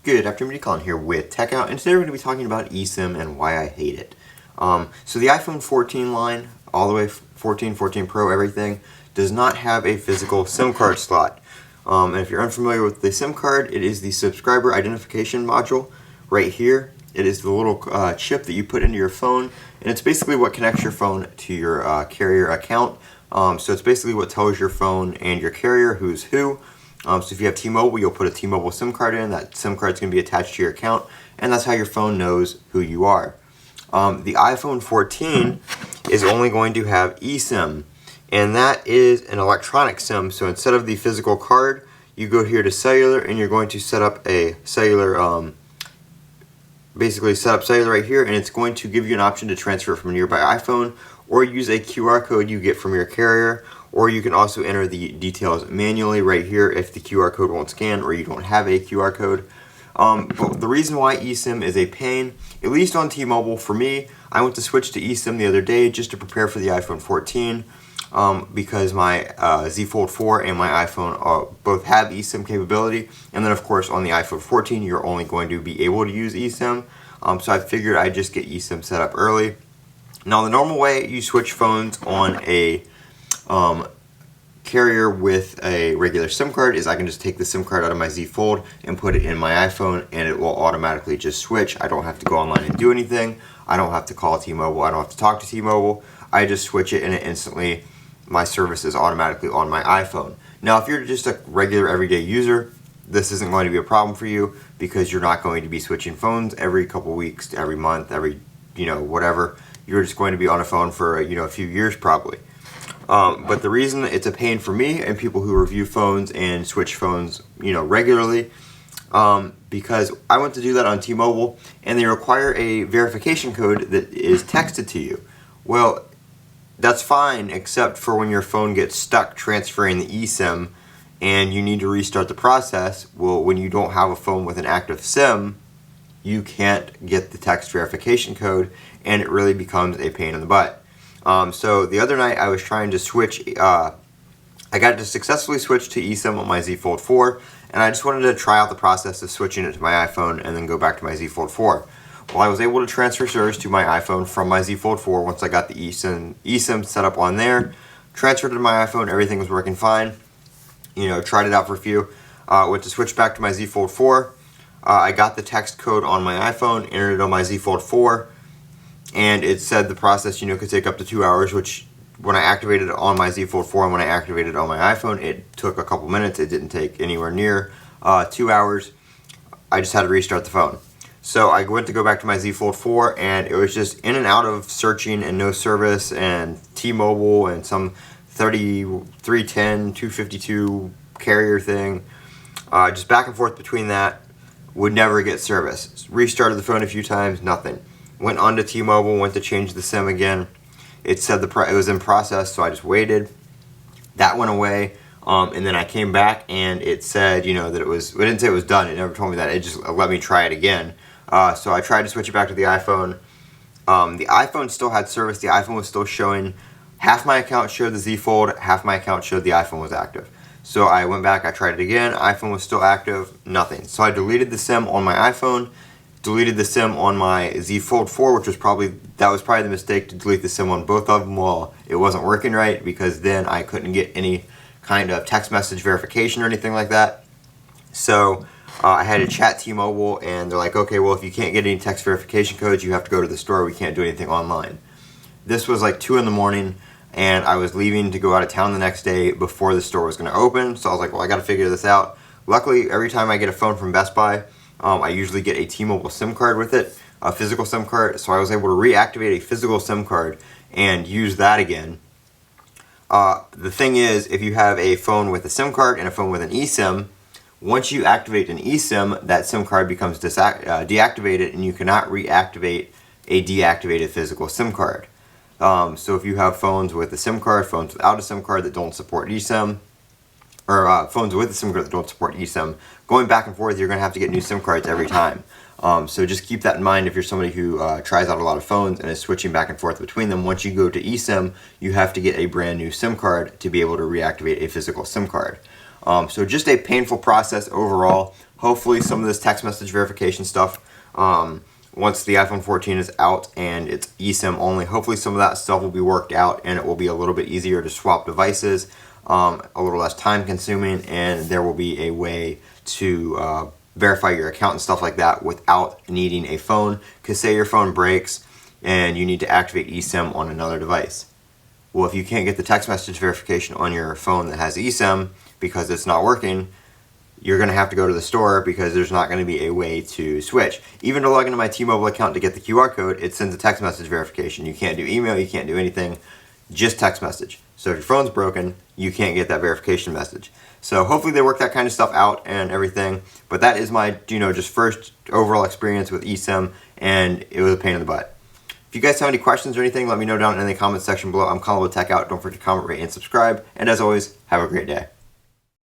Good afternoon, Colin here with Techout, and today we're going to be talking about eSIM and why I hate it. So the iPhone 14 line, all the way 14, 14 Pro, everything, does not have a physical SIM card slot. And if you're unfamiliar with the SIM card, it is the subscriber identification module right here. It is the little chip that you put into your phone, and it's basically what connects your phone to your carrier account. So it's basically what tells your phone and your carrier who's who. So if you have T-Mobile, you'll put a T-Mobile SIM card in. That SIM card is going to be attached to your account, and that's how your phone knows who you are. The iPhone 14 is only going to have eSIM, and that is an electronic SIM. So instead of the physical card, you go here to cellular, and you're going to set up a cellular, basically set up cellular right here, and it's going to give you an option to transfer from a nearby iPhone, or use a QR code you get from your carrier, or you can also enter the details manually right here if the QR code won't scan or you don't have a QR code. But the reason why eSIM is a pain, at least on T-Mobile, for me, I went to switch to eSIM the other day just to prepare for the iPhone 14 because my Z Fold 4 and my iPhone both have eSIM capability, and then of course on the iPhone 14 you're only going to be able to use eSIM, so I figured I'd just get eSIM set up early. Now the normal way you switch phones on a carrier with a regular SIM card is I can just take the SIM card out of my Z Fold and put it in my iPhone, and it will automatically just switch. I don't have to go online and do anything. I don't have to call T-Mobile. I don't have to talk to T-Mobile. I just switch it, and it instantly, my service is automatically on my iPhone. Now if you're just a regular everyday user, this isn't going to be a problem for you because you're not going to be switching phones every couple weeks, every month, every, whatever. You're just going to be on a phone for a few years probably. But the reason it's a pain for me and people who review phones and switch phones, regularly, because I went to do that on T-Mobile, and they require a verification code that is texted to you. Well, that's fine, except for when your phone gets stuck transferring the eSIM and you need to restart the process. Well, when you don't have a phone with an active SIM, you can't get the text verification code, and it really becomes a pain in the butt. So the other night I was trying to switch, I got to successfully switch to eSIM on my Z Fold 4, and I just wanted to try out the process of switching it to my iPhone and then go back to my Z Fold 4. Well, I was able to transfer service to my iPhone from my Z Fold 4 once I got the eSIM set up on there, transferred it to my iPhone, everything was working fine, tried it out for a few, went to switch back to my Z Fold 4, I got the text code on my iPhone, entered it on my Z Fold 4, and it said the process, could take up to 2 hours, which when I activated it on my Z Fold 4 and when I activated it on my iPhone, it took a couple minutes. It didn't take anywhere near 2 hours. I just had to restart the phone. So I went to go back to my Z Fold 4, and it was just in and out of searching and no service and T-Mobile and some 310, 252 carrier thing. Just back and forth between that. Would never get service. Restarted the phone a few times, nothing. Went on to T-Mobile, went to change the SIM again. It said it was in process, so I just waited. That went away, and then I came back and it said, that it didn't say it was done. It never told me that. It just let me try it again. So I tried to switch it back to the iPhone. The iPhone still had service. The iPhone was still showing. Half my account showed the Z Fold, half my account showed the iPhone was active. So I went back, I tried it again, iPhone was still active, nothing. So I deleted the SIM on my iPhone, deleted the SIM on my Z Fold 4, which was probably the mistake, to delete the SIM on both of them while it wasn't working right, because then I couldn't get any kind of text message verification or anything like that. So I had to chat T-Mobile, and they're like, okay, well, if you can't get any text verification codes, you have to go to the store. We can't do anything online. This was like 2 in the morning. And I was leaving to go out of town the next day before the store was going to open. So I was like, well, I got to figure this out. Luckily, every time I get a phone from Best Buy, I usually get a T-Mobile SIM card with it, a physical SIM card. So I was able to reactivate a physical SIM card and use that again. The thing is, if you have a phone with a SIM card and a phone with an eSIM, once you activate an eSIM, that SIM card becomes deactivated, and you cannot reactivate a deactivated physical SIM card. So if you have phones with a SIM card, phones without a SIM card that don't support eSIM, or phones with a SIM card that don't support eSIM, going back and forth, you're going to have to get new SIM cards every time. So just keep that in mind if you're somebody who tries out a lot of phones and is switching back and forth between them. Once you go to eSIM, you have to get a brand new SIM card to be able to reactivate a physical SIM card. So just a painful process overall. hopefully some of this text message verification stuff, once the iPhone 14 is out and it's eSIM only, hopefully some of that stuff will be worked out and it will be a little bit easier to swap devices, a little less time consuming, and there will be a way to verify your account and stuff like that without needing a phone. Because say your phone breaks and you need to activate eSIM on another device. Well, if you can't get the text message verification on your phone that has eSIM because it's not working, you're going to have to go to the store because there's not going to be a way to switch. Even to log into my T-Mobile account to get the QR code, it sends a text message verification. You can't do email, you can't do anything, just text message. So if your phone's broken, you can't get that verification message. So hopefully they work that kind of stuff out and everything. But that is my, just first overall experience with eSIM, and it was a pain in the butt. If you guys have any questions or anything, let me know down in the comments section below. I'm Colin with Techout. Don't forget to comment, rate, and subscribe. And as always, have a great day.